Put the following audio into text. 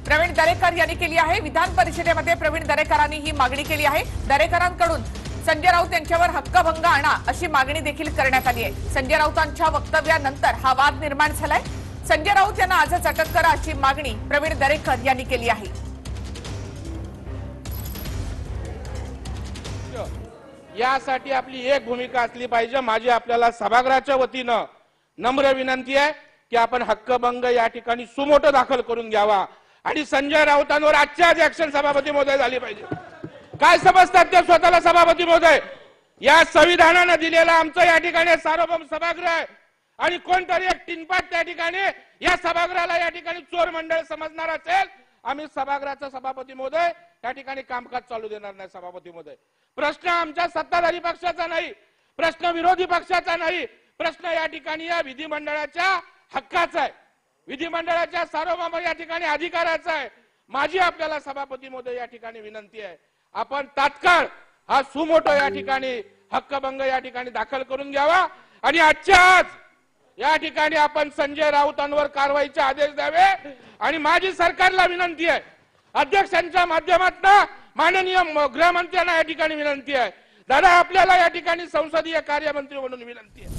प्रवीण दरेकर यांनी केली आहे। विधान परिषदेमध्ये प्रवीण दरेकरांनी ही मागणी केली आहे। दरेकरांकडून संजय राऊत यांच्यावर हक्कभंग आणा अशी मागणी देखील करण्यात आली आहे। संजय राऊतांच्या वक्तव्यानंतर हा वाद निर्माण झालाय। संजय राऊत यांना आजच अटक करा अशी मागणी प्रवीण दरेकर यांनी केली आहे। यासाठी आपली एक भूमिका असली पाहिजे। माझी आपल्याला सभागृहाच्या वतीनं नम्र विनंती आहे की आपण हक्कभंग या ठिकाणी सुमोटो दाखल करून घ्यावा आणि संजय राऊतांवर आजच्या आज ऍक्शन सभापती महोदय झाली पाहिजे। काय समजतात ते स्वतःला सभापती महोदय? या संविधानाने दिलेला आमचं या ठिकाणी सार्वभौम सभागृह आहे आणि कोणतरी एक टिनपाट त्या ठिकाणी या सभागृहाला या ठिकाणी चोर मंडळ समजणार असेल, आम्ही सभागृहाचा सभापती महोदय या ठिकाणी कामकाज चालू देणार नाही। सभापती महोदय, प्रश्न आमच्या सत्ताधारी पक्षाचा नाही, प्रश्न विरोधी पक्षाचा नाही, प्रश्न या ठिकाणी या विधिमंडळाच्या हक्काचा आहे, विधिमंडळाच्या सार्वभौम या ठिकाणी अधिकाराचा आहे। माझी आपल्याला सभापती महोदय या ठिकाणी विनंती आहे, आपण तात्काळ हा सुमोटो या ठिकाणी हक्कभंग या ठिकाणी दाखल करून घ्यावा आणि आजच्या आज या ठिकाणी आपण संजय राऊतांवर कारवाईचे आदेश द्यावे। आणि माझी सरकारला विनंती आहे, अध्यक्षांच्या माध्यमातून माननीय गृहमंत्र्यांना या ठिकाणी विनंती आहे, दादा आपल्याला या ठिकाणी संसदीय कार्यमंत्री म्हणून विनंती आहे।